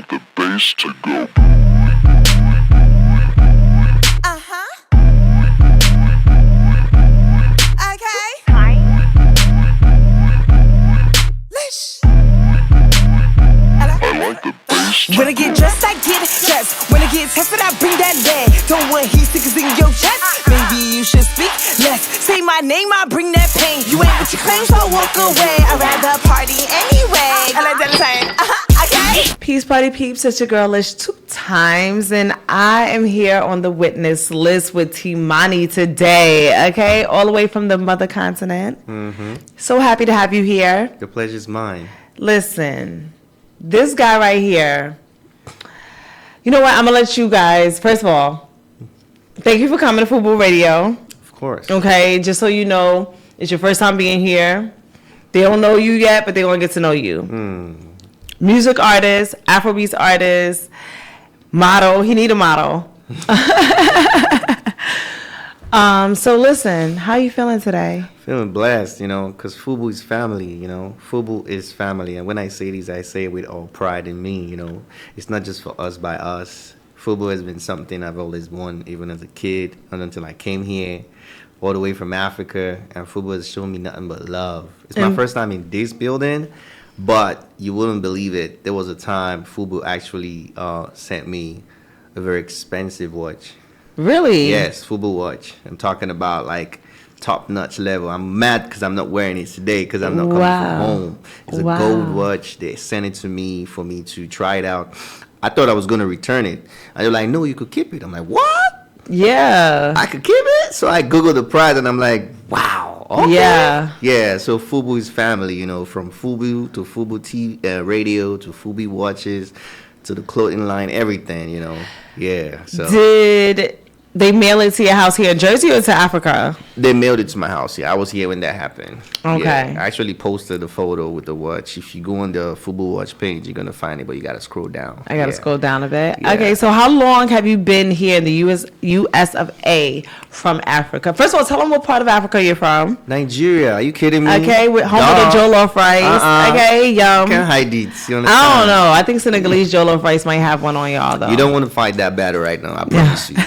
like the bass to go. Okay. Hi. Lish. I like the bass to When I get dressed, I get dressed. When I get tested, I bring that lead. Don't want heat seekers in your chest. Maybe you should speak less. Say my name, I bring that pain. You ain't what you claim, so walk away. I'd rather party anyway. I like that time. Okay. Peace party peeps, it's your girl Lish 2 times, and I am here on the witness list with Teemanay today, okay? All the way from the mother continent. So happy to have you here. The pleasure's mine. Listen, this guy right here, you know what? I'm going to let you guys, first of all, thank you for coming to FUBURADIO. Of course. Okay, just so you know, it's your first time being here. They don't know you yet, but they want to get to know you. Music artist, Afrobeats artist, model. He need a model. So listen, how you feeling today? Feeling blessed, because FUBU is family, FUBU is family. And when I say these, I say it with all pride in me, It's not just for us by us. FUBU has been something I've always wanted, even as a kid, and until I came here, all the way from Africa. And FUBU has shown me nothing but love. It's my first time in this building. But you wouldn't believe it. There was a time FUBU actually sent me a very expensive watch. Really? Yes, FUBU watch. I'm talking about like top-notch level. I'm mad because I'm not wearing it today because I'm not coming from home. It's a gold watch. They sent it to me for me to try it out. I thought I was going to return it. And they're like, no, you could keep it. I'm like, what? Yeah. I could keep it? So I Googled the price and I'm like, wow. Okay. Yeah, so FUBU is family, from FUBU to FUBU radio to FUBU watches to the clothing line, everything, Yeah. So did they mail it to your house here in Jersey or to Africa? They mailed it to my house. Yeah, I was here when that happened. Okay. Yeah, I actually posted a photo with the watch. If you go on the FUBU watch page, you're gonna find it, but you gotta scroll down. I gotta scroll down a bit. Yeah. Okay, so how long have you been here in the US of A from Africa? First of all, tell them what part of Africa you're from. Nigeria. Are you kidding me? Okay, with home of the jollof rice. Okay, yum. Can't hide it. You understand? I don't know. I think Senegalese jollof rice might have one on y'all though. You don't want to fight that battle right now. I promise you.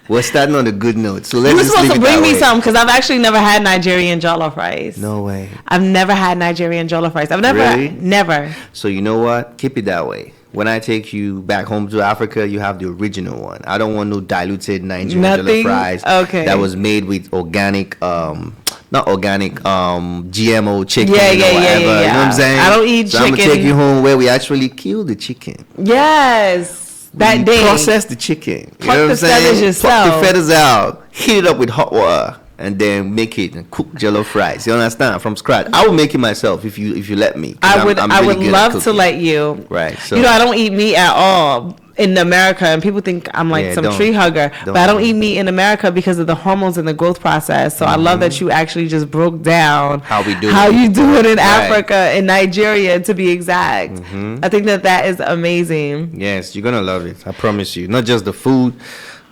We're starting on a good note, so let's You were just supposed leave to it bring that me way. some because I've actually never had Nigerian jollof rice. No way. I've never had Nigerian jollof rice. I've never, Really? never. So you know what? Keep it that way. When I take you back home to Africa, you have the original one. I don't want no diluted Nigerian jollof rice. Okay. That was made with organic, not organic, GMO chicken Yeah, or yeah, whatever. yeah. You know what I'm saying? I don't eat so I'm chicken. gonna take you home where we actually kill the chicken. Yes. That We day. process the chicken. Pluck you know the what I'm saying? feathers yourself. Pluck the feathers out. Heat it up with hot water. And then make it and cook jollof rice. You understand? From scratch. I will make it myself if you let me. I would I'm I really would good at love to cooking. let you. Right. So I don't eat meat at all in America, and people think I'm like some don't. tree hugger. Don't. But I don't eat meat in America because of the hormones and the growth process. So I love that you actually just broke down How we do you do it in Right. Africa, in Nigeria, to be exact. I think that is amazing. yes, you're gonna love it. I promise you. Not just the food,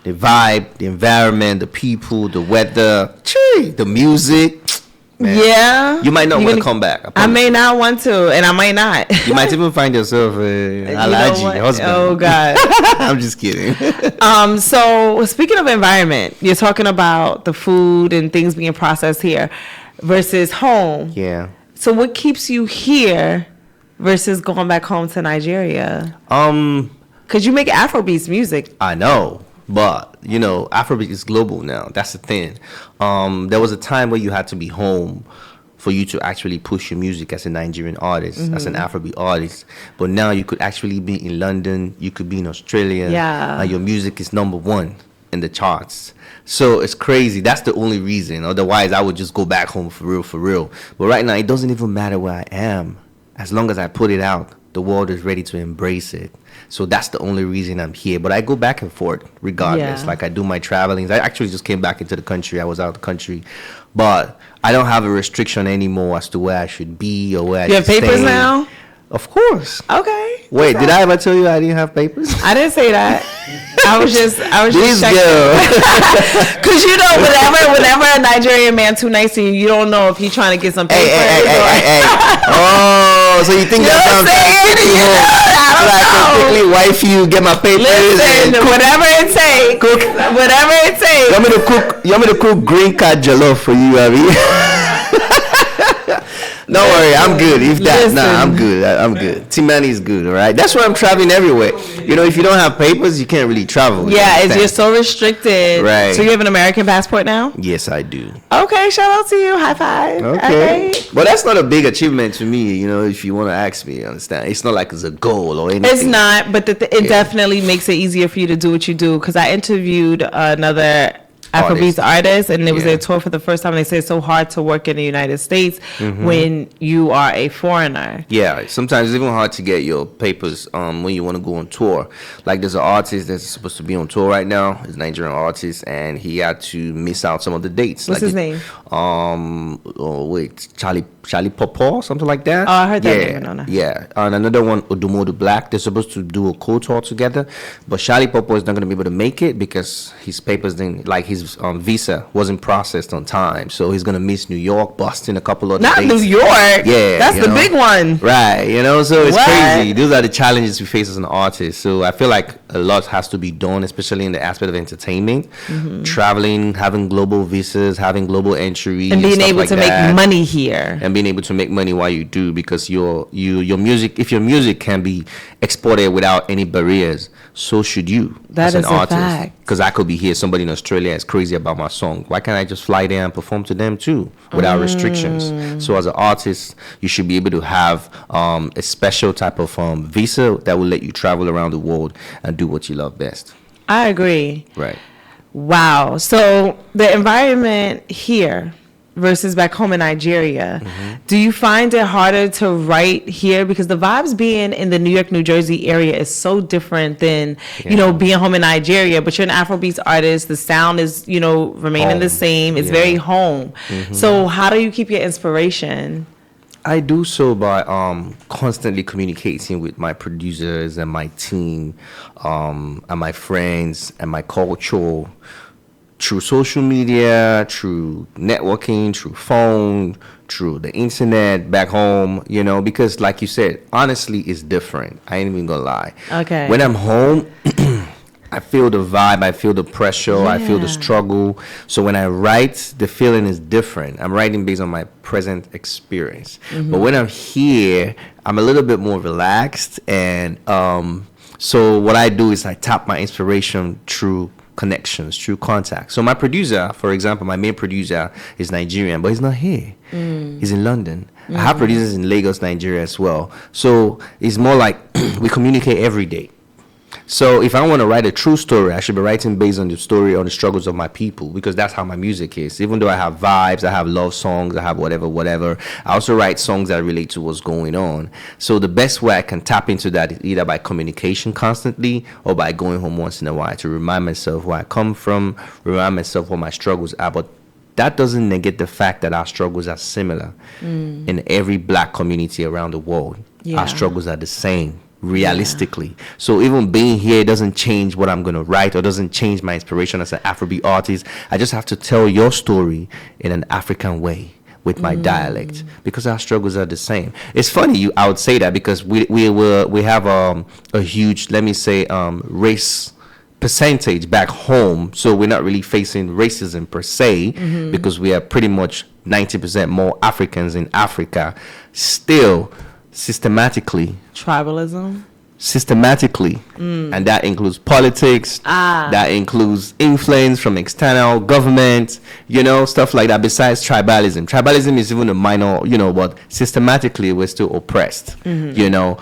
the vibe, the environment, the people, the weather, the music. Man. Yeah. You might not You're want to gonna- come back. I may not want to, and I might not. You might even find yourself a You know allergy what? husband. Oh God. I'm just kidding. So speaking of environment, you're talking about the food and things being processed here versus home. Yeah. So what keeps you here versus going back home to Nigeria? Because you make Afrobeats music. I know, but Afrobeat is global now. That's the thing. There was a time where you had to be home for you to actually push your music as a Nigerian artist, as an Afrobeat artist. But now you could actually be in London, you could be in Australia, Yeah. and your music is #1 in the charts. So it's crazy. That's the only reason. Otherwise, I would just go back home for real. But right now, it doesn't even matter where I am. As long as I put it out, the world is ready to embrace it. So that's the only reason I'm here. But I go back and forth regardless. Yeah. Like I do my travelings. I actually just came back into the country. I was out of the country. But I don't have a restriction anymore as to where I should be or where I You have should papers stay. now? Of course. Okay. Wait, did I ever tell you I didn't have papers? I didn't say that. I was just This checking. girl. Cause whenever a Nigerian man too nice to you, you don't know if he's trying to get some papers. Hey. Oh, so you think You know that's what I'm saying? I I don't know. quickly wife you, get my papers. Listen, and whatever it takes. Whatever it takes. You want me to cook green card jollof for you, Abby? Don't worry, I'm good. If that, I'm good. I'm good. Teemanay is good, all right? That's why I'm traveling everywhere. You know, if you don't have papers, you can't really travel. Yeah, you're so restricted. Right. So you have an American passport now? Yes, I do. Okay, shout out to you. High five. Okay. But that's not a big achievement to me, you know, if you want to ask me, you understand? It's not like it's a goal or anything. It's not, but it definitely makes it easier for you to do what you do. Because I interviewed another Afrobeats artist, and it was their tour for the first time. They say it's so hard to work in the United States when you are a foreigner. Yeah, sometimes it's even hard to get your papers when you want to go on tour. Like there's an artist that's supposed to be on tour right now. He's a Nigerian artist, and he had to miss out some of the dates. What's his name? Charlie Popo, something like that. Oh, I heard that name. No. Yeah, and another one, Odumodu Black. They're supposed to do a co-tour together, but Charlie Popo is not going to be able to make it because his papers didn't, like his visa wasn't processed on time, so he's going to miss New York, Boston, a couple of dates. Not New York. Yeah, that's the big one. Right, you know, so it's crazy. Those are the challenges we face as an artist. So I feel like a lot has to be done, especially in the aspect of entertainment, traveling, having global visas, having global entry, and being able to make money here, and being able to make money while you do, because your music, if your music can be exported without any barriers, so should you. That as is an artist. A fact. Because I could be here, somebody in Australia is crazy about my song. Why can't I just fly there and perform to them too without restrictions? So as an artist, you should be able to have a special type of visa that will let you travel around the world and do what you love best. I agree. Right. Wow. So the environment here versus back home in Nigeria, do you find it harder to write here? Because the vibes being in the New York, New Jersey area is so different than, you know, being home in Nigeria. But you're an Afrobeats artist. The sound is, you know, remaining the same. It's very home. So how do you keep your inspiration? I do so by constantly communicating with my producers and my team and my friends and my culture, through social media, through networking, through phone, through the internet back home, you know, because like you said, honestly, it's different. I ain't even gonna lie. Okay. When I'm home, I feel the vibe, I feel the pressure, I feel the struggle. So when I write, the feeling is different. I'm writing based on my present experience. But when I'm here, I'm a little bit more relaxed. And so what I do is I tap my inspiration through connections, through contact. So my producer, for example, my main producer is Nigerian, but he's not here. He's in London. I have producers in Lagos, Nigeria as well. So it's more like we communicate every day. So if I want to write a true story, I should be writing based on the story or the struggles of my people, because that's how my music is. Even though I have vibes, I have love songs, I have whatever, I also write songs that relate to what's going on. So the best way I can tap into that is either by communication constantly or by going home once in a while to remind myself where I come from, remind myself what my struggles are. But that doesn't negate the fact that our struggles are similar in every black community around the world. Our struggles are the same. Realistically. So even being here doesn't change what I'm going to write or doesn't change my inspiration as an Afrobeat artist. I just have to tell your story in an African way with my dialect, because our struggles are the same. It's funny I would say that, because we have a huge, let me say, race percentage back home, so we're not really facing racism per se, because we are pretty much 90% more Africans in Africa. Still, systematically, and that includes politics, that includes influence from external government, you know, stuff like that. Besides tribalism is even a minor, you know, but systematically we're still oppressed, you know,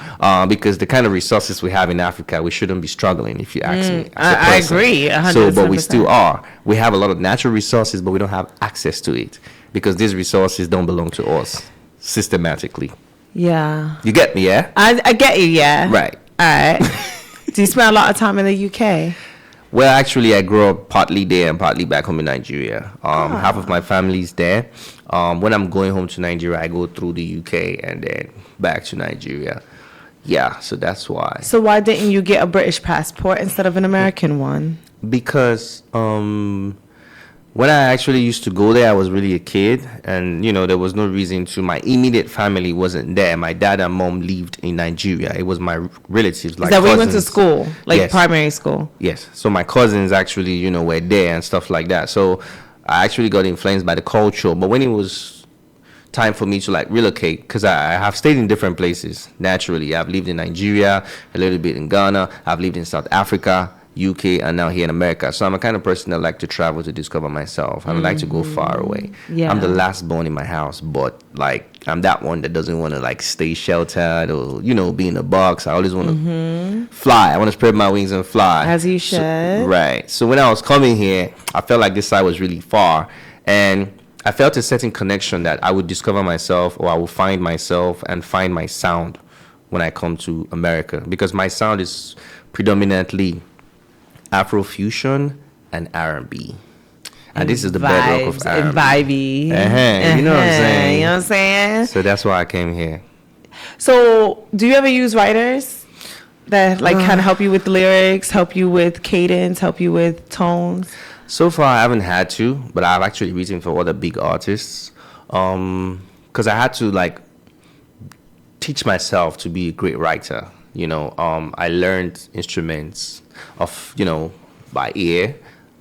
because the kind of resources we have in Africa, we shouldn't be struggling, if you ask me. I agree 100%. So but we still are. We have a lot of natural resources, but we don't have access to it because these resources don't belong to us systematically. Yeah. You get me, yeah? I get you, yeah. Right. All right. Do you spend a lot of time in the UK? Well, actually, I grew up partly there and partly back home in Nigeria. Half of my family's there. When I'm going home to Nigeria, I go through the UK and then back to Nigeria. Yeah, so that's why. So why didn't you get a British passport instead of an American one? Because When I actually used to go there, I was really a kid, and there was no reason to. My immediate family wasn't there. My dad and mom lived in Nigeria. It was my relatives, like Is that where you went to cousins. school, like Yes. primary school? Yes. So my cousins actually, were there and stuff like that. So I actually got influenced by the culture. But when it was time for me to like relocate, because I have stayed in different places naturally. I've lived in Nigeria, a little bit in Ghana. I've lived in South Africa, UK, and now here in America. So I'm a kind of person that like to travel to discover myself. I like to go far away. Yeah. I'm the last born in my house, but like I'm that one that doesn't want to like stay sheltered or be in a box. I always want to fly. I want to spread my wings and fly. As you should. Right. So when I was coming here, I felt like this side was really far, and I felt a certain connection that I would discover myself, or I will find myself and find my sound when I come to America, because my sound is predominantly Afrofusion and R&B. And this is the bedrock of Vibes R&B. and vibey. You know what I'm saying? You know what I'm saying? So that's why I came here. So, do you ever use writers that like kind of help you with lyrics, help you with cadence, help you with tones? So far, I haven't had to, but I've actually written for other big artists. Because I had to like teach myself to be a great writer. I learned instruments by ear.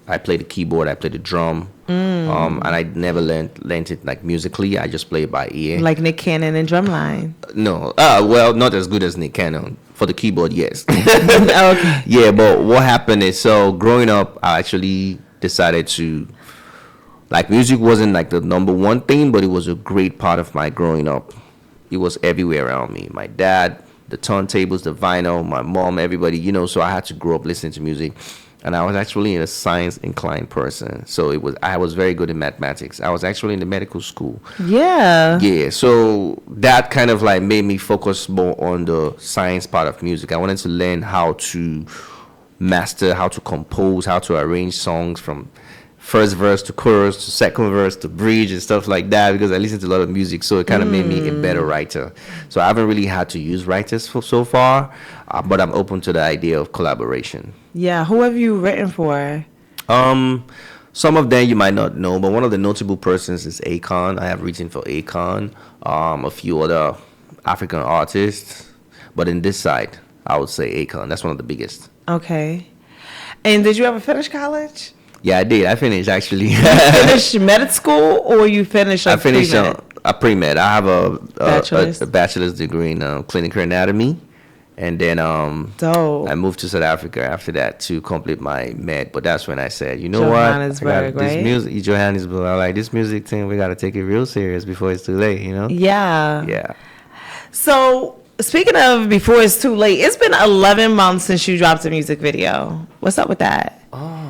I play the keyboard, I play the drum, and I never learned it like musically. I just play it by ear. Like Nick Cannon and Drumline. No, well, not as good as Nick Cannon. For the keyboard, yes. Okay. Yeah, but what happened is, so growing up, I actually decided to, like, music wasn't like the number one thing, but it was a great part of my growing up. It was everywhere around me. My dad, the turntables, the vinyl, my mom, everybody, so I had to grow up listening to music. And I was actually a science-inclined person. So I was very good in mathematics. I was actually in the medical school. Yeah. Yeah, so that kind of like made me focus more on the science part of music. I wanted to learn how to master, how to compose, how to arrange songs from first verse to chorus to second verse to bridge and stuff like that, because I listened to a lot of music, so it kind of made me a better writer. So I haven't really had to use writers so far, but I'm open to the idea of collaboration. Yeah. Who have you written for? Some of them you might not know, but one of the notable persons is Akon. I have written for Akon, a few other African artists, but in this side, I would say Akon. That's one of the biggest. Okay. And did you ever finish college? Yeah, I did. I finished actually. Finish med school, or you finished? I finished pre-med? a pre-med. I have a Bachelor's? bachelor's degree in clinical anatomy, and then Dope. I moved to South Africa after that to complete my med. But that's when I said, you know what, Johannesburg, this right? music, Johannesburg. I like this music thing. We got to take it real serious before it's too late. Yeah. Yeah. So, speaking of before it's too late, it's been 11 months since you dropped a music video. What's up with that?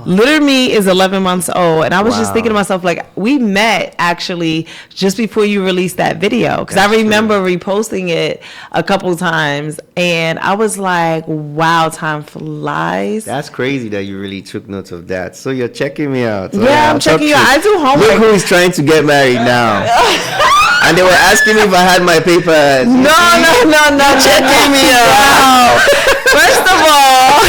Litter Me is 11 months old, and I was just thinking to myself, like, we met actually just before you released that video, because I remember reposting it a couple of times, and I was like, wow, time flies. That's crazy that you really took note of that. So you're checking me out. So Yeah, I'm checking you out. I do homework. Look who is trying to get married now. And they were asking me if I had my papers. No, checking me out. First of all,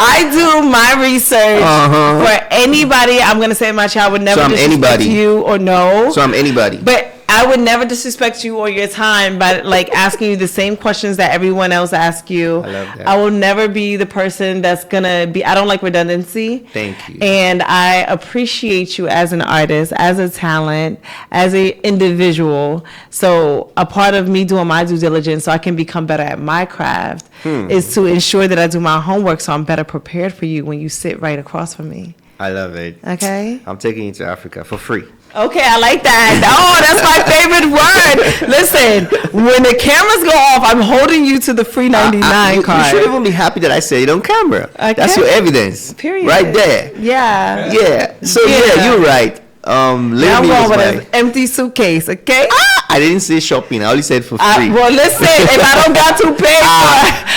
I do my research for anybody. I'm gonna say my child would never So I'm disrespect anybody. you or no. So I'm anybody. But I would never disrespect you or your time by like asking you the same questions that everyone else asks you. I love that. I will never be the person that's gonna be. I don't like redundancy. Thank you. And I appreciate you as an artist, as a talent, as an individual. So a part of me doing my due diligence so I can become better at my craft is to ensure that I do my homework so I'm better prepared for you when you sit right across from me. I love it. Okay? I'm taking you to Africa for free. Okay, I like that. Oh, that's my favorite word. Listen, when the cameras go off, I'm holding you to the free 99 You card. should even be happy that I said it on camera. Okay. That's your evidence. Period. Right there. Yeah. Yeah. So Yeah. yeah, you're right. Now Litter I'm Me going was with my. an empty suitcase, okay? I didn't say shopping. I only said for free. Well, listen, if I don't got to pay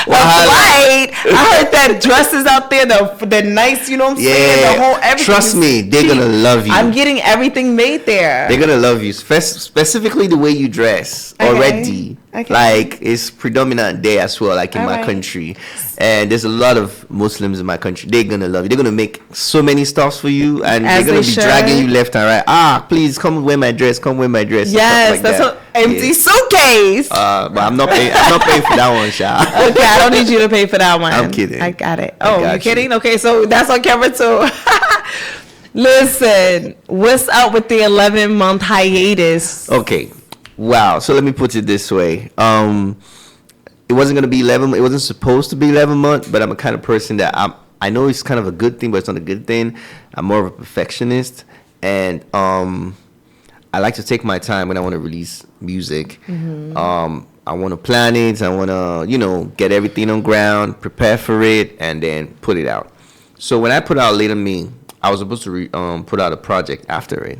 for a flight, I heard that dresses out there, the nice, you know what I'm saying? The whole everything. Trust is me, they're cheap. gonna love you. I'm getting everything made there. They're gonna love you, specifically the way you dress Okay. already. Okay. Like it's predominant there as well, like in All my right. country. And there's a lot of Muslims in my country. They're gonna love you. They're gonna make so many stuffs for you, and As they're gonna they be should. dragging you left and right. Please come wear my dress. Come wear my dress. and stuff Yes, like that's that. what empty Yeah. suitcase. But I'm not paying. I'm not paying for that one, Sha. Okay, I don't need you to pay for that one. I'm kidding. I got it. I Oh, got you you. kidding? Okay, so that's on camera too. Listen, what's up with the 11-month hiatus? Okay. Wow. So let me put it this way. It wasn't gonna be 11. It wasn't supposed to be 11 months. But I'm a kind of person that I know it's kind of a good thing, but it's not a good thing. I'm more of a perfectionist, and I like to take my time when I want to release music. I want to plan it. I want to, get everything on ground, prepare for it, and then put it out. So when I put out Later Me, I was supposed to put out a project after it.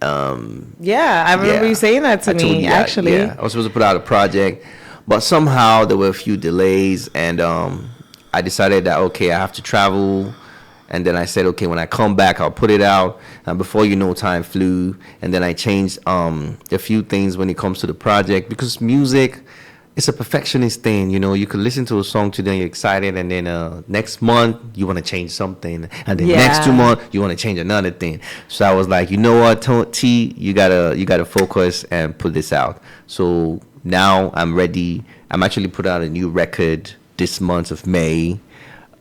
Yeah, I remember you saying that to I told me, you that, actually. yeah. I was supposed to put out a project, but somehow there were a few delays, and I decided that, okay, I have to travel. And then I said, okay, when I come back, I'll put it out. And before you know, time flew. And then I changed a few things when it comes to the project, because music, it's a perfectionist thing. You could listen to a song today, you're excited, and then next month you want to change something, and then next 2 months you want to change another thing. So I was like, you know what, T, you gotta focus and put this out. So now I'm ready. I'm actually put out a new record this month of May.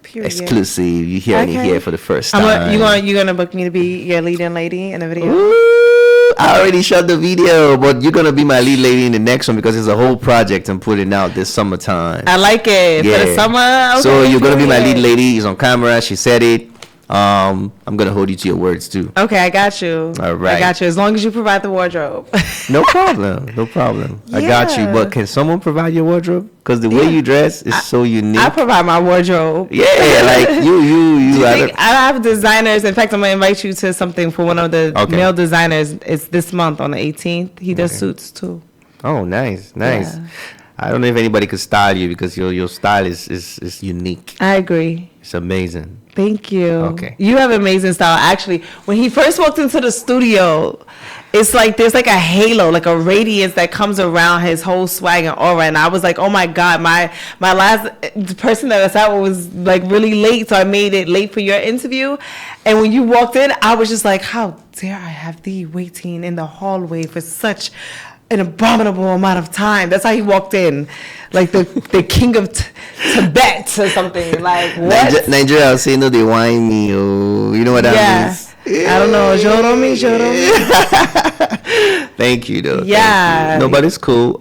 Period. Exclusive. You hearing it here for the first time. You gonna book me to be your leading lady in the video? Ooh, I already shot the video, but you're gonna be my lead lady in the next one, because it's a whole project I'm putting out this summertime. I like it. For the summer. Okay, So you're gonna be my lead period. lady. It's on camera. She said it. I'm gonna hold you to your words too. Okay, I got you. All right. I got you. As long as you provide the wardrobe. No problem. No problem. I got you. Yeah. But can someone provide your wardrobe? Because the way you dress is so unique. I provide my wardrobe. Yeah, like you. I have designers. In fact, I'm gonna invite you to something for one of the male designers. It's this month on the 18th. He does suits too. Oh, nice. Yeah. I don't know if anybody could style you, because your style is unique. I agree. It's amazing. Thank you. Okay. You have amazing style. Actually, when he first walked into the studio, it's like there's like a halo, like a radiance that comes around his whole swag and aura. And I was like, oh my God, my last the person that I sat with was like really late, so I made it late for your interview. And when you walked in, I was just like, how dare I have thee waiting in the hallway for such an abominable amount of time. That's how he walked in, like the king of Tibet or something. Like what? Nigeria will say, no, they whine me. Oh, you know what that means? Yeah. I don't know. Joro me. Thank you, though. Yeah. Thank you. No, but it's cool.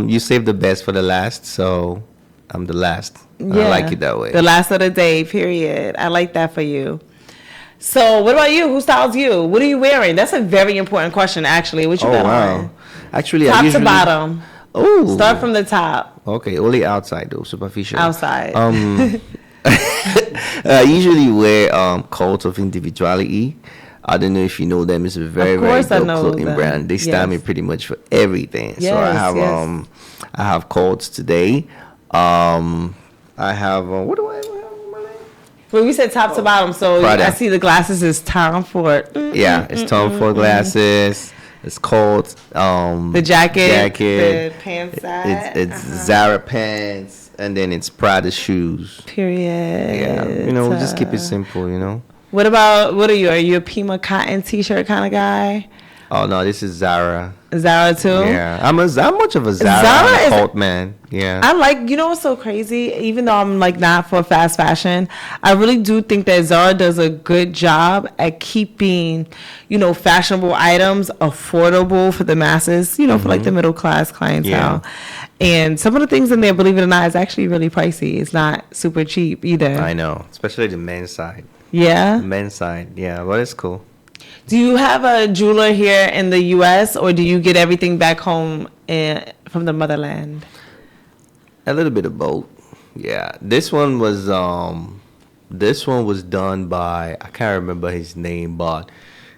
You saved the best for the last, so I'm the last. Yeah. I like it that way. The last of the day, period. I like that for you. So what about you? Who styles you? What are you wearing? That's a very important question, actually. What you got on? Actually, Top I usually, to bottom. Oh. Start from the top. Okay, only outside though, superficial. Outside. I usually wear Cult of Individuality. I don't know if you know them. It's a very course I dope know clothing them. brand. They style me Yes. pretty much for everything. So I Yes, have yes. I have Cults today. I have what do I have on my leg? When we said top to bottom, so Prada. I see the glasses is Tom Ford. Yeah, it's Tom Ford glasses. It's Cult. The jacket, the pants side. It's Zara pants, and then it's Prada shoes. Period. Yeah, just keep it simple. What are you? Are you a Pima cotton t-shirt kind of guy? Oh no, this is Zara. Zara too? Yeah, I'm much of a Zara, Zara is- cult man. Yeah. I like, what's so crazy? Even though I'm like not for fast fashion, I really do think that Zara does a good job at keeping, fashionable items affordable for the masses, for like the middle class clientele. Yeah. And some of the things in there, believe it or not, is actually really pricey. It's not super cheap either. I know, especially the men's side. Yeah. Men's side, yeah, but it's cool. Do you have a jeweler here in the U.S. or do you get everything back home from the motherland? A little bit of both. Yeah, this one was done by, I can't remember his name, but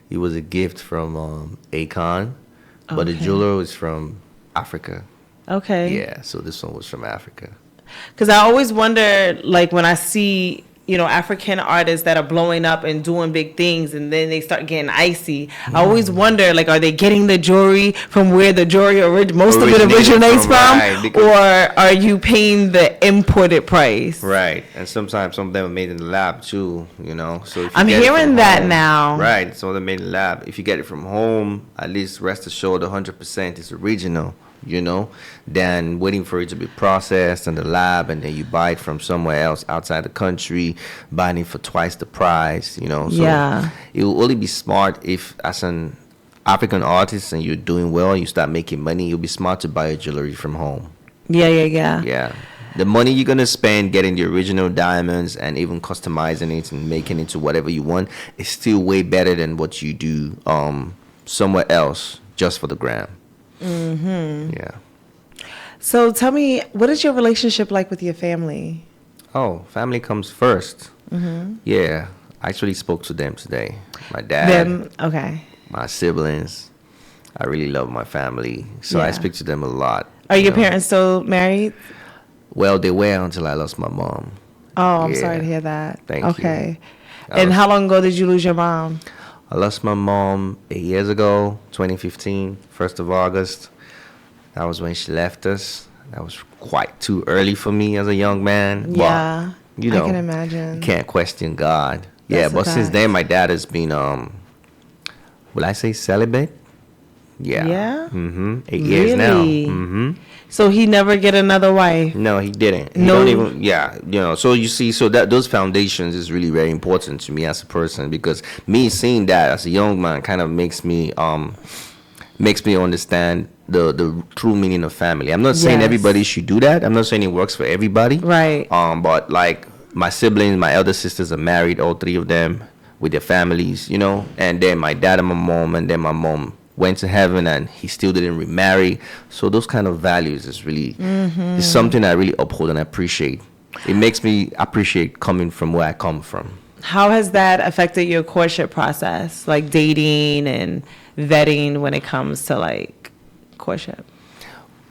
it was a gift from Akon, but the Okay. jeweler was from Africa. Okay. Yeah, so this one was from Africa. Because I always wonder, like when I see, African artists that are blowing up and doing big things, and then they start getting icy. I always wonder, like, are they getting the jewelry from where the jewelry most of it originates from, right, or are you paying the imported price? Right, and sometimes some of them are made in the lab too. So if you I'm get it hearing from that home- now. Right, some of them made in the lab. If you get it from home, at least rest assured 100% is original. Than waiting for it to be processed in the lab, and then you buy it from somewhere else outside the country, buying it for twice the price. So it will only be smart if, as an African artist, and you're doing well, you start making money, you'll be smart to buy your jewelry from home. Yeah. The money you're gonna spend getting the original diamonds and even customizing it and making it to whatever you want is still way better than what you do somewhere else just for the gram. Yeah. So tell me, what is your relationship like with your family? Oh, family comes first. Yeah, I actually spoke to them today. My dad, Okay. my siblings. I really love my family, so I Yeah. speak to them a lot. Are your know. parents still married? Well, they were until I lost my mom. Oh, I'm Yeah. sorry to hear that. Thank you. Okay. I And was- how long ago did you lose your mom? I lost my mom 8 years ago, 2015, 1st of August. That was when she left us. That was quite too early for me as a young man. Yeah, But, you know, I can imagine. you can't question God. Yeah, That's a but since fact. then, my dad has been, will I say celibate? Yeah. Yeah? 8 years now. Really? So he never get another wife? No, he didn't. He No. don't even. Yeah, So you see, so that those foundations is really very important to me as a person, because me seeing that as a young man kind of makes me understand the true meaning of family. I'm not saying Yes. everybody should do that. I'm not saying it works for everybody. Right. But like my siblings, my elder sisters are married, all three of them with their families, and then my dad and my mom, and then my mom went to heaven and he still didn't remarry. So those kind of values is really is something I really uphold and appreciate. It makes me appreciate coming from where I come from. How has that affected your courtship process, like dating and vetting when it comes to like courtship?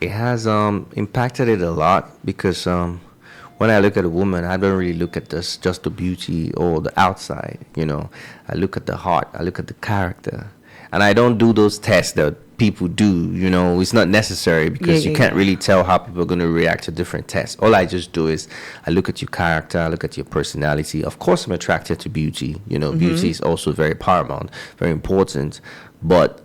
It has impacted it a lot, because when I look at a woman, I don't really look at just the beauty or the outside. I look at the heart, I look at the character. And I don't do those tests that people do, It's not necessary, because you can't really tell how people are going to react to different tests. All I just do is I look at your character, I look at your personality. Of course, I'm attracted to beauty. Beauty is also very paramount, very important. But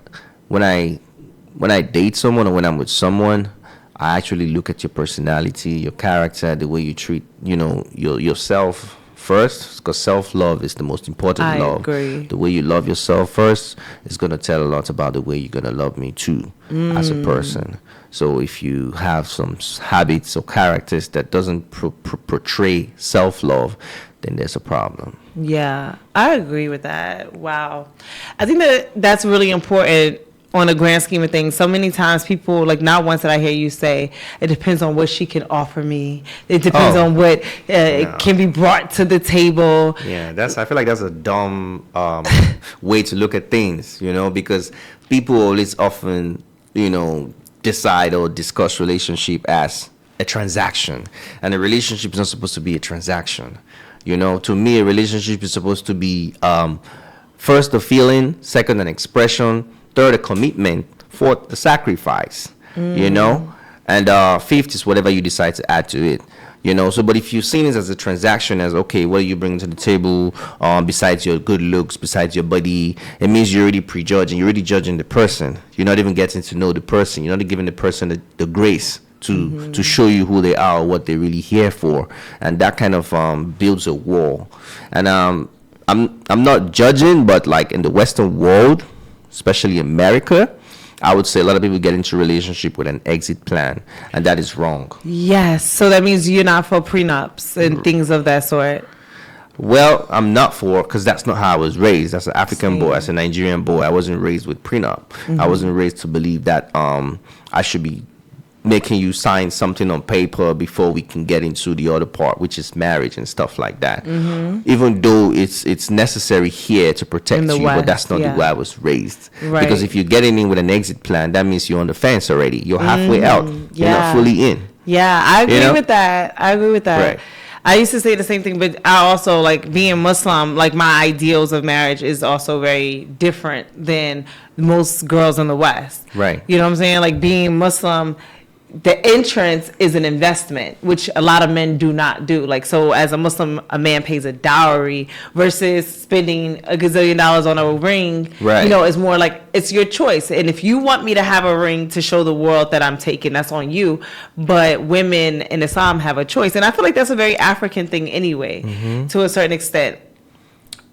when I date someone or when I'm with someone, I actually look at your personality, your character, the way you treat, yourself first, because self-love is the most important I love. agree. The way you love yourself first is going to tell a lot about the way you're going to love me too as a person. So if you have some habits or characters that doesn't portray self-love, then there's a problem. Yeah, I agree with that. Wow. I think that's really important on a grand scheme of things. So many times people, like, not once did I hear you say, it depends on what she can offer me. It depends on what can be brought to the table. Yeah, I feel like that's a dumb way to look at things, because people always often, decide or discuss relationship as a transaction. And a relationship is not supposed to be a transaction. To me, a relationship is supposed to be first a feeling, second an expression, third a commitment, fourth the sacrifice, and fifth is whatever you decide to add to it. So but if you've seen it as a transaction, as okay, what are you bringing to the table, besides your good looks, besides your body, it means you're already prejudging, you're already judging the person. You're not even getting to know the person. You're not giving the person the grace to show you who they are or what they're really here for, and that kind of builds a wall. And I'm not judging, but like in the Western world, especially America, I would say a lot of people get into a relationship with an exit plan, and that is wrong. Yes, so that means you're not for prenups and things of that sort. Well, I'm not for, because that's not how I was raised. As an African boy, as a Nigerian boy, I wasn't raised with prenup. I wasn't raised to believe that I should be making you sign something on paper before we can get into the other part, which is marriage and stuff like that. Even though it's necessary here to protect In the you, West, but that's not the way I was raised. Right. Because if you're getting in with an exit plan, that means you're on the fence already. You're halfway out. You're not fully in. Yeah, I agree with that. Right. I used to say the same thing, but I also, like, being Muslim, like, my ideals of marriage is also very different than most girls in the West. Right. You know what I'm saying? Like, being Muslim, the entrance is an investment, which a lot of men do not do. Like, so as a Muslim, a man pays a dowry versus spending a gazillion dollars on a ring. Right. You know, it's more like, it's your choice. And if you want me to have a ring to show the world that I'm taking, that's on you. But women in Islam have a choice. And I feel like that's a very African thing anyway, to a certain extent.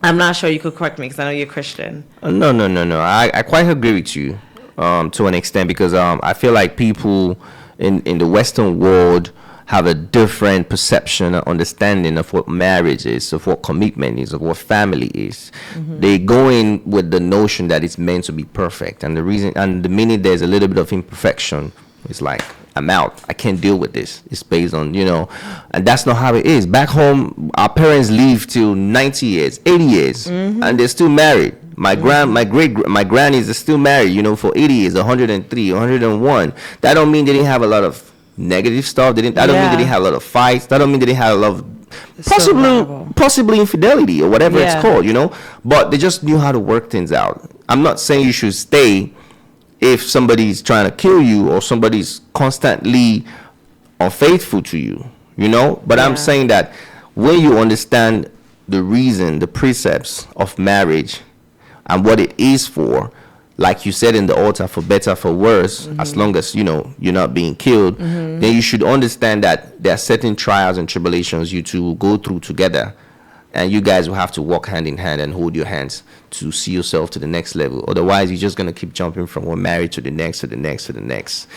I'm not sure, you could correct me because I know you're Christian. No. I quite agree with you to an extent, because I feel like people in the Western world have a different perception and understanding of what marriage is, of what commitment is, of what family is. They go in with the notion that it's meant to be perfect, and the minute there's a little bit of imperfection, it's like, I'm out. I can't deal with this. It's based on, and that's not how it is. Back home, our parents live till 90 years, 80 years, and they're still married. My grannies are still married, for 80 years, 103, 101. That don't mean they didn't have a lot of negative stuff. That don't mean they didn't have a lot of fights. That don't mean they didn't have a lot of possibly infidelity or whatever it's called, But they just knew how to work things out. I'm not saying you should stay if somebody's trying to kill you or somebody's constantly unfaithful to you, But I'm saying that when you understand the reason, the precepts of marriage and what it is for, like you said in the altar, for better, for worse, as long as, you're not being killed, then you should understand that there are certain trials and tribulations you two will go through together. And you guys will have to walk hand in hand and hold your hands to see yourself to the next level. Otherwise, you're just going to keep jumping from one marriage to the next, to the next, to the next.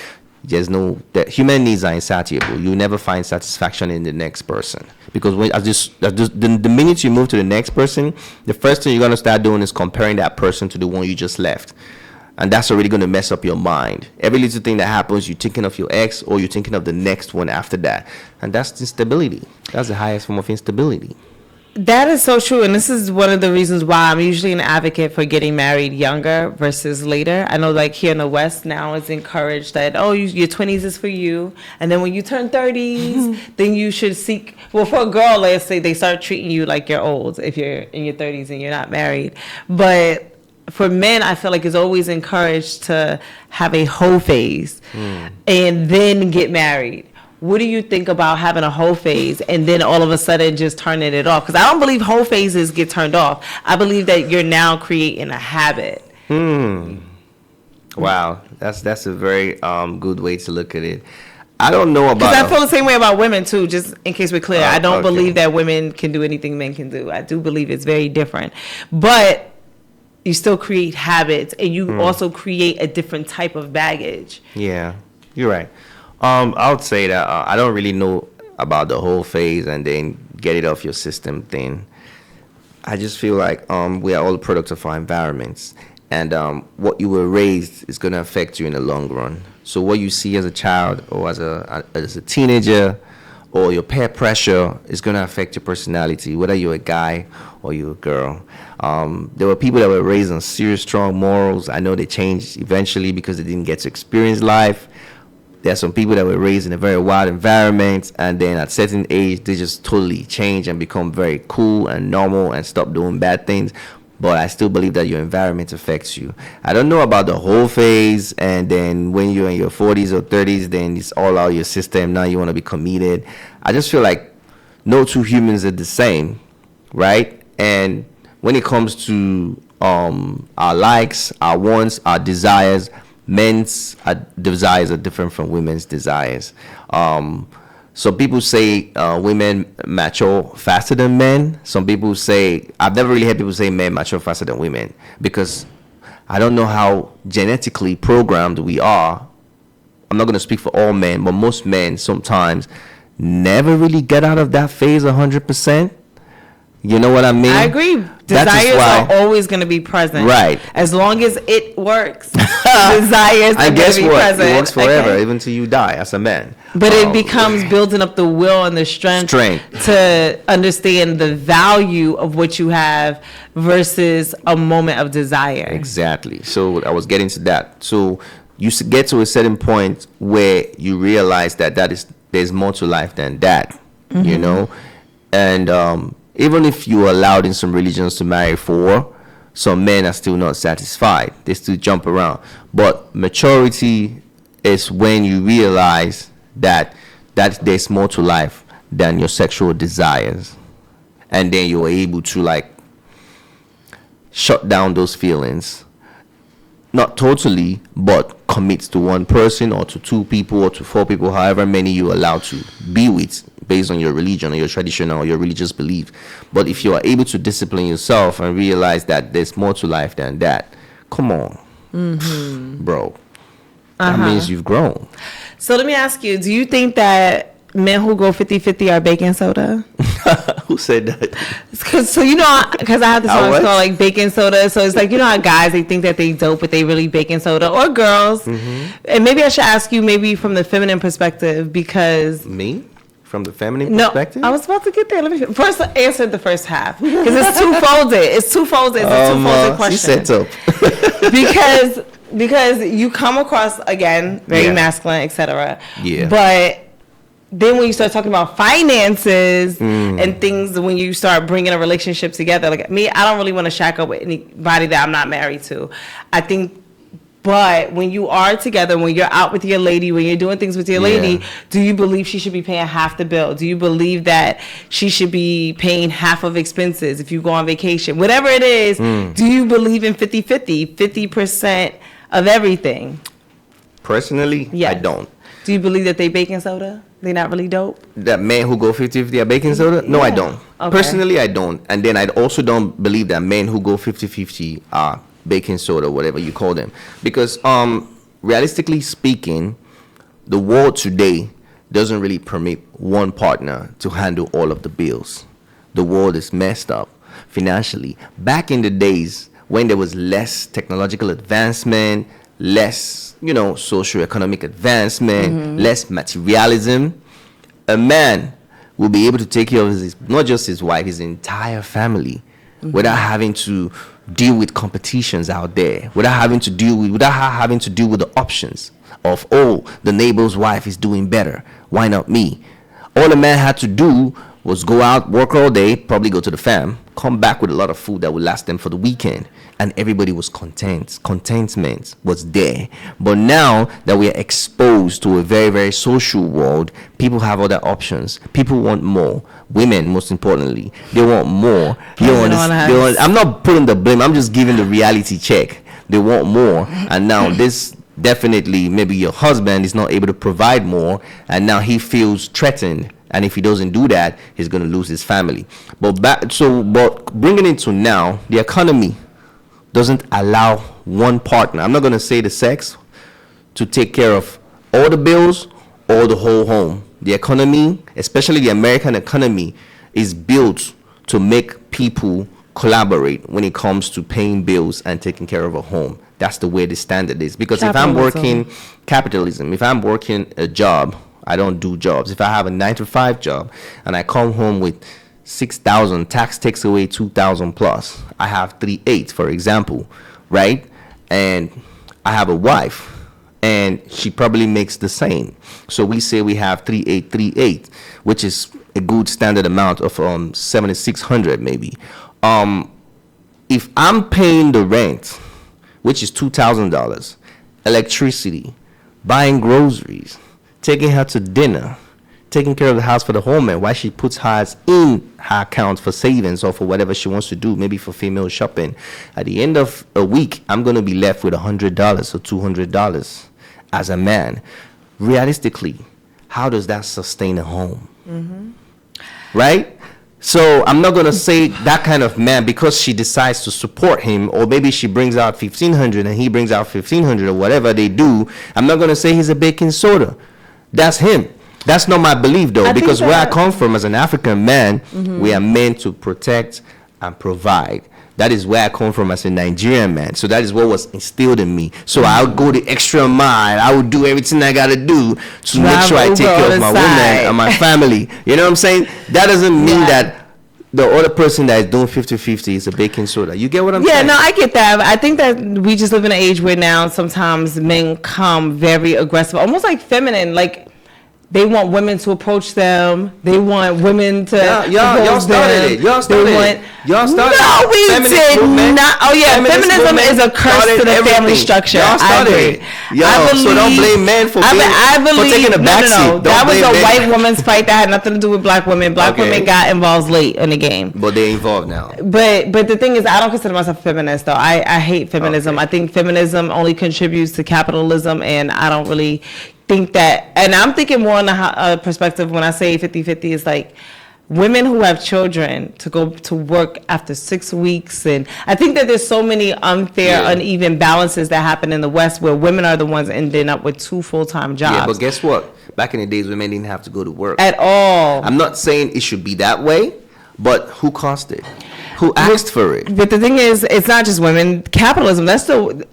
There's no, that human needs are insatiable. You'll never find satisfaction in the next person. Because the minute you move to the next person, the first thing you're going to start doing is comparing that person to the one you just left. And that's already going to mess up your mind. Every little thing that happens, you're thinking of your ex, or you're thinking of the next one after that. And that's instability. That's the highest form of instability. That is so true, and this is one of the reasons why I'm usually an advocate for getting married younger versus later. I know, like, here in the West now, it's encouraged that, your 20s is for you, and then when you turn 30s, then you should seek, well, for a girl, let's say, they start treating you like you're old if you're in your 30s and you're not married. But for men, I feel like it's always encouraged to have a whole phase and then get married. What do you think about having a whole phase and then all of a sudden just turning it off? Because I don't believe whole phases get turned off. I believe that you're now creating a habit. Wow, that's a very good way to look at it. I don't know about. Because I feel the same way about women too. Just in case we're clear, I don't okay. believe that women can do anything men can do. I do believe it's very different, but you still create habits, and you also create a different type of baggage. Yeah, you're right. I would say that I don't really know about the whole phase and then get it off your system thing. I just feel like we are all products of our environments, and what you were raised is going to affect you in the long run. So what you see as a child or as a teenager, or your peer pressure, is going to affect your personality, whether you're a guy or you're a girl. There were people that were raised on serious, strong morals. I know they changed eventually because they didn't get to experience life. There are some people that were raised in a very wild environment, and then at a certain age, they just totally change and become very cool and normal and stop doing bad things. But I still believe that your environment affects you. I don't know about the whole phase, and then when you're in your 40s or 30s, then it's all out of your system. Now you want to be committed. I just feel like no two humans are the same, right? And when it comes to our likes, our wants, our desires, men's desires are different from women's desires. Some people say women mature faster than men. Some people say, I've never really heard people say men mature faster than women, because I don't know how genetically programmed we are. I'm not going to speak for all men, but most men sometimes never really get out of that phase 100%. You know what I mean? I agree. Desires are always going to be present. Right. As long as it works, desires are going to be present. It works forever, even till you die as a man. But it becomes building up the will and the strength to understand the value of what you have versus a moment of desire. Exactly. So I was getting to that. So you get to a certain point where you realize that there's more to life than that, you know? And even if you are allowed in some religions to marry 4, some men are still not satisfied. They still jump around. But maturity is when you realize that there's more to life than your sexual desires. And then you're able to like shut down those feelings. Not totally, but commit to one person or to 2 people or to 4 people, however many you're allowed to be with based on your religion or your tradition or your religious belief. But if you are able to discipline yourself and realize that there's more to life than that, come on, bro. That means you've grown. So let me ask you, do you think that men who go 50-50 are baking soda? Who said that? Because I have this song called like baking soda. So it's like, you know how guys, they think that they dope, but they really baking soda, or girls. And maybe I should ask you maybe from the feminine perspective, because me from the feminine perspective. I was about to get there. Let me first answer the first half because it's two-folded. It's a two-folded question. She set up. because you come across again very masculine, etc. Yeah. But then when you start talking about finances and things, when you start bringing a relationship together, like me, I don't really want to shack up with anybody that I'm not married to. I think, but when you are together, when you're out with your lady, when you're doing things with your lady, do you believe she should be paying half the bill? Do you believe that she should be paying half of expenses if you go on vacation? Whatever it is, do you believe in 50-50, 50% of everything? Personally, I don't. Do you believe that they baking soda? They're not really dope? That men who go 50-50 are baking soda? No, I don't. Okay. Personally, I don't. And then I also don't believe that men who go 50-50 are baking soda, whatever you call them. Because realistically speaking, the world today doesn't really permit one partner to handle all of the bills. The world is messed up financially. Back in the days when there was less technological advancement, less socio-economic advancement, less materialism, a man will be able to take care of not just his wife, his entire family, without having to deal with competitions out there, without having to deal with the options of, the neighbor's wife is doing better, why not me? All a man had to do was go out, work all day, probably go to the fam, come back with a lot of food that would last them for the weekend, and everybody was content. Contentment was there. But now that we are exposed to a very, very social world, people have other options. People want more. Women, most importantly, they want more. I'm not putting the blame. I'm just giving the reality check. They want more. And now this definitely, maybe your husband is not able to provide more, and now he feels threatened. And if he doesn't do that, he's going to lose his family. But bringing it to now, the economy doesn't allow one partner, I'm not going to say the sex, to take care of all the bills or the whole home. The economy, especially the American economy, is built to make people collaborate when it comes to paying bills and taking care of a home. That's the way the standard is. Because if I'm working a job, I don't do jobs. If I have a 9-to-5 job and I come home with 6,000, tax takes away 2,000 plus. I have 3/8, for example, right? And I have a wife, and she probably makes the same. So we say we have 3/8, which is a good standard amount of 7,600 maybe. If I'm paying the rent, which is $2,000, electricity, buying groceries, taking her to dinner, taking care of the house for the home, and why she puts hers in her account for savings or for whatever she wants to do, maybe for female shopping. At the end of a week, I'm going to be left with $100 or $200 as a man. Realistically, how does that sustain a home? Right? So I'm not going to say that kind of man, because she decides to support him, or maybe she brings out 1,500 and he brings out 1,500 or whatever they do. I'm not going to say he's a baking soda. That's him. That's not my belief, though, because where I come from as an African man, we are meant to protect and provide. That is where I come from as a Nigerian man. So that is what was instilled in me. So I'll go the extra mile. I will do everything I got to do to make sure I take care of my woman and my family. You know what I'm saying? That doesn't mean that the other person that is doing 50-50 is a baking soda. You get what I'm saying? Yeah, no, I get that. I think that we just live in an age where now sometimes men come very aggressive, almost like feminine. Like, they want women to approach them. They want women to y'all started it. Y'all started it. Y'all started No, we feminist did movement. not. Oh yeah, feminism is a curse started to the family everything. structure. Y'all started it. So don't blame men for taking a backseat. That was a white woman's fight that had nothing to do with black women. Black women got involved late in the game. But they're involved now. But the thing is, I don't consider myself a feminist, though. I hate feminism. I think feminism only contributes to capitalism, and I don't really think that. And I'm thinking more on the perspective when I say 50-50 is like women who have children to go to work after 6 weeks. And I think that there's so many unfair, uneven balances that happen in the West where women are the ones ending up with 2 full-time jobs. Yeah, but guess what? Back in the days, women didn't have to go to work. At all. I'm not saying it should be that way, but who caused it? Who asked for it? But the thing is, it's not just women. Capitalism,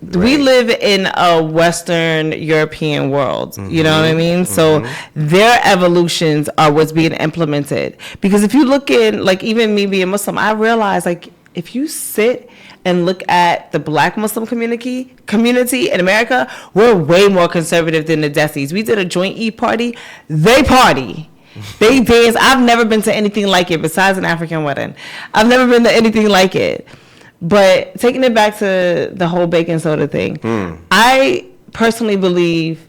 we live in a Western European world. You know what I mean? So their evolutions are what's being implemented. Because if you look in, like even me being Muslim, I realize like if you sit and look at the black Muslim community in America, we're way more conservative than the Desis. We did a joint Eid party. They party. They dance. I've never been to anything like it besides an African wedding. I've never been to anything like it. But taking it back to the whole baking soda thing, I personally believe,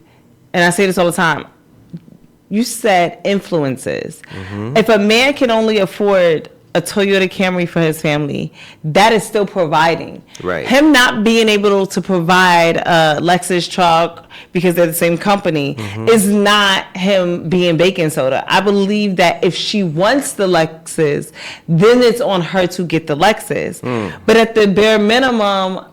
and I say this all the time, you said influences. If a man can only afford a Toyota Camry for his family, that is still providing. Right. Him not being able to provide a Lexus truck because they're the same company is not him being baking soda. I believe that if she wants the Lexus, then it's on her to get the Lexus. But at the bare minimum,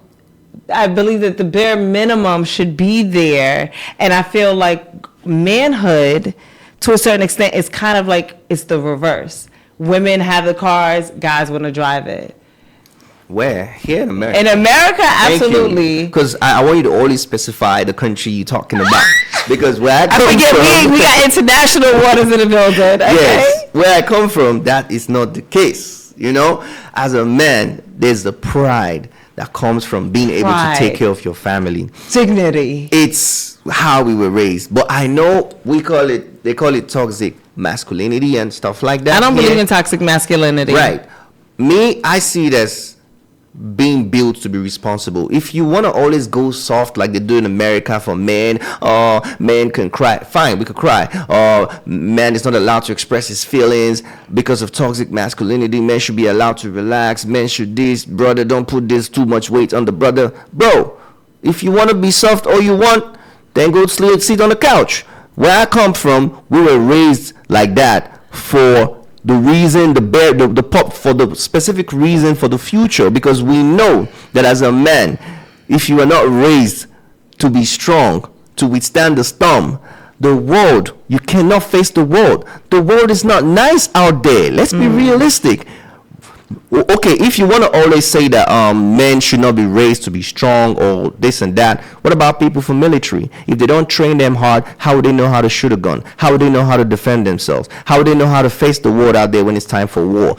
I believe that the bare minimum should be there. And I feel like manhood, to a certain extent, is kind of like it's the reverse. Women have the cars, guys want to drive it. Where? Here in America. In America, absolutely. Because I want you to always specify the country you're talking about. Because where I come we got international waters in the building. Okay? Yes, where I come from, that is not the case. You know, as a man, there's the pride that comes from being able to take care of your family. Dignity. It's how we were raised. But I know they call it toxic masculinity and stuff like that. I don't believe in toxic masculinity. Right. Me, I see it as being built to be responsible. If you want to always go soft like they do in America for men, men can cry. Fine, we could cry. Man is not allowed to express his feelings because of toxic masculinity. Men should be allowed to relax. Men should this. Brother, don't put this too much weight on the brother. Bro, if you want to be soft all you want, then go sit on the couch. Where I come from, we were raised like that for the reason, for the specific reason for the future, because we know that as a man, if you are not raised to be strong, to withstand the storm, the world, you cannot face the world. The world is not nice out there. Let's be realistic. Okay, if you want to always say that men should not be raised to be strong or this and that, what about people from military? If they don't train them hard, how would they know how to shoot a gun? How would they know how to defend themselves? How would they know how to face the world out there when it's time for war?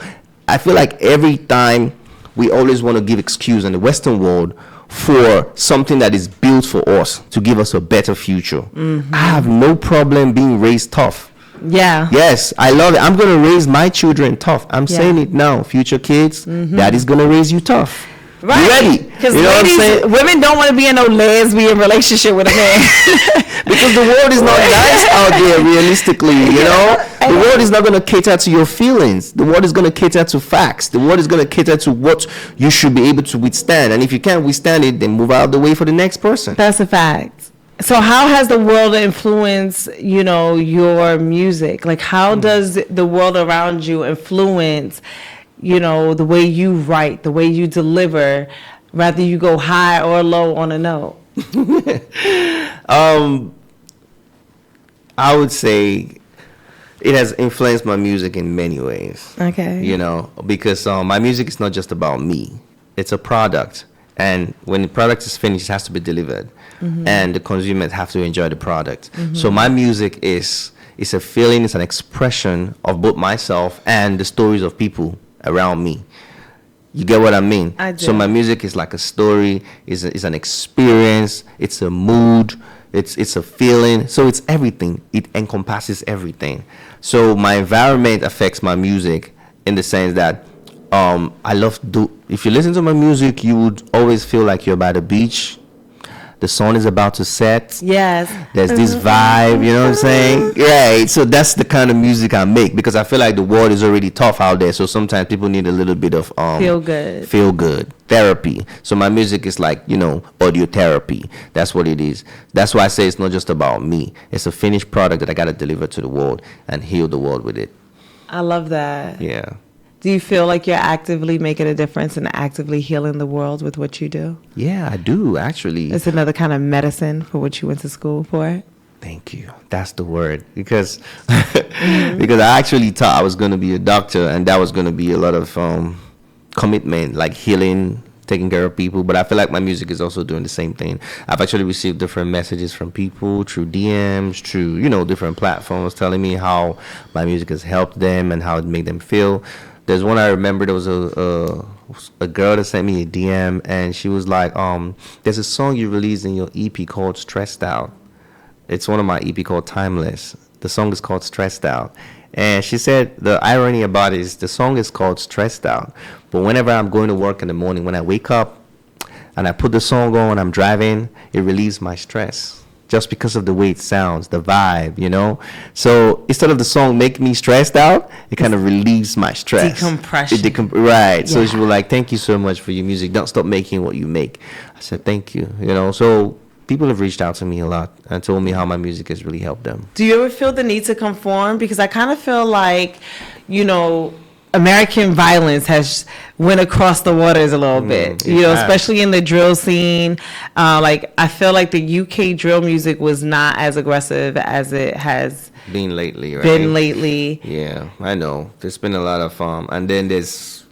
I feel like every time we always want to give excuse in the Western world for something that is built for us to give us a better future. I have no problem being raised tough. Yeah. Yes, I love it. I'm going to raise my children tough. I'm saying it now. Future kids, daddy's going to raise you tough. Right. You ready? Because you know what I'm saying? Women don't want to be in no lesbian relationship with a man. Because the world is not nice out there, realistically, you know? The world is not going to cater to your feelings. The world is going to cater to facts. The world is going to cater to what you should be able to withstand. And if you can't withstand it, then move out of the way for the next person. That's a fact. So how has the world influenced, your music? Like, how does the world around you influence, the way you write, the way you deliver, whether you go high or low on a note? I would say it has influenced my music in many ways. Okay. Because my music is not just about me. It's a product. And when the product is finished, it has to be delivered. And the consumers have to enjoy the product. So my music is a feeling, it's an expression of both myself and the stories of people around me. You get what I mean? I do. So my music is like a story, is an experience, it's a mood. It's a feeling. So it's everything. It encompasses everything. So my environment affects my music in the sense that I love if you listen to my music, you would always feel like you're by the beach. The sun is about to set. Yes. There's this vibe, you know what I'm saying? Right. So that's the kind of music I make because I feel like the world is already tough out there. So sometimes people need a little bit of feel good therapy. So my music is like, audio therapy. That's what it is. That's why I say it's not just about me. It's a finished product that I got to deliver to the world and heal the world with it. I love that. Yeah. Do you feel like you're actively making a difference and actively healing the world with what you do? Yeah, I do, actually. It's another kind of medicine for what you went to school for. Thank you. That's the word. Because because I actually thought I was going to be a doctor, and that was going to be a lot of commitment, like healing, taking care of people. But I feel like my music is also doing the same thing. I've actually received different messages from people through DMs, through, different platforms telling me how my music has helped them and how it made them feel. There's one I remember. There was a girl that sent me a DM, and she was like, there's a song you released in your EP called Stressed Out. It's one of my EP called Timeless. The song is called Stressed Out. And she said the irony about it is the song is called Stressed Out, but whenever I'm going to work in the morning, when I wake up and I put the song on, I'm driving, it relieves my stress. Just because of the way it sounds, the vibe, So instead of the song making me stressed out, it kind of relieves my stress. Decompression. Right. Yeah. So she was like, thank you so much for your music. Don't stop making what you make. I said, thank you. So people have reached out to me a lot and told me how my music has really helped them. Do you ever feel the need to conform? Because I kind of feel like, American violence has went across the waters a little bit, especially in the drill scene. I feel like the UK drill music was not as aggressive as it has been lately, right? Yeah, I know. There's been a lot of and then there's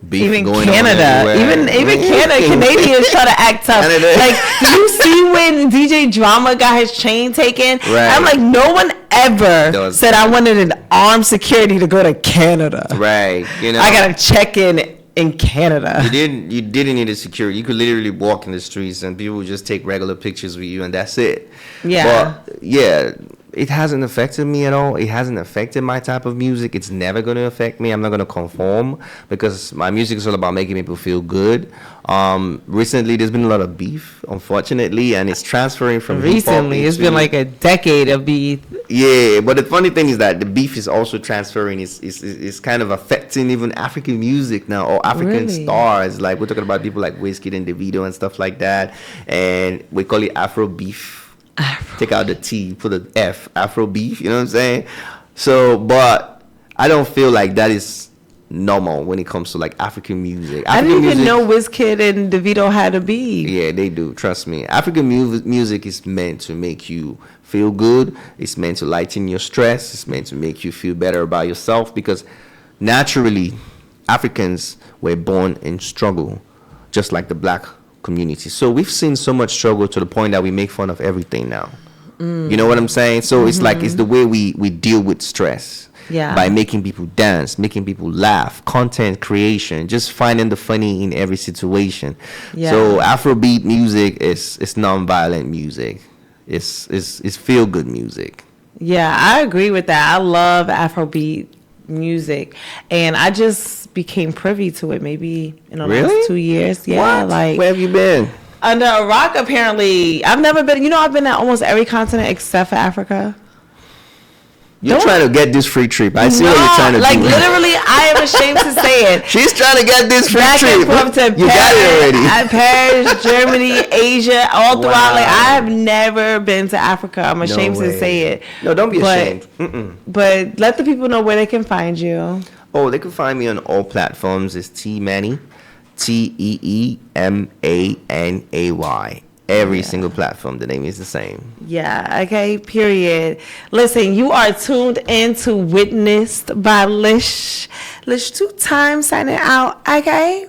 beef even going Canada, on even Canada, Canadians try to act tough. Like you see when DJ Drama got his chain taken, right. I'm like, no one ever said I wanted an armed security to go to Canada. Right, I gotta check in Canada. You didn't need a security. You could literally walk in the streets and people would just take regular pictures with you and that's it. Yeah. But yeah, it hasn't affected me at all. It hasn't affected my type of music. It's never going to affect me. I'm not going to conform because my music is all about making people feel good. Recently, there's been a lot of beef, unfortunately, and it's transferring from recently. It's been like a decade of beef. Yeah, but the funny thing is that the beef is also transferring. It's kind of affecting even African music now or African stars. Like we're talking about people like Wizkid and Davido and stuff like that, and we call it Afro beef. Take out the T, put an F, Afro beef, you know what I'm saying? So, but I don't feel like that is normal when it comes to like African music. I didn't even know Wizkid and Davido had a beef. Yeah, they do, trust me. African music is meant to make you feel good. It's meant to lighten your stress. It's meant to make you feel better about yourself because naturally, Africans were born in struggle, just like the black community. So we've seen so much struggle to the point that we make fun of everything now. You know what I'm saying? So it's like it's the way we deal with stress. Yeah. By making people dance, making people laugh, content creation, just finding the funny in every situation. Yeah. So Afrobeat music is non-violent music. It's feel good music. Yeah, I agree with that. I love Afrobeat music, and I just became privy to it maybe in the last 2 years. Yeah, what? like where have you been? Under a rock, apparently. I've never been. I've been at almost every continent except for Africa. You're trying to get this free trip. I see what you're trying to do. Like literally, I am ashamed to say it. She's trying to get this free Back trip. and forth to You got it already. Paris, Germany, Asia, all throughout. Like I have never been to Africa. I'm ashamed to say it. No, don't be ashamed. But let the people know where they can find you. Oh, they can find me on all platforms. It's Teemanay, Teemanay. Every single platform, the name is the same. Yeah, okay, period. Listen, you are tuned in to Witnessed by Lish. Lish 2 times signing out, okay?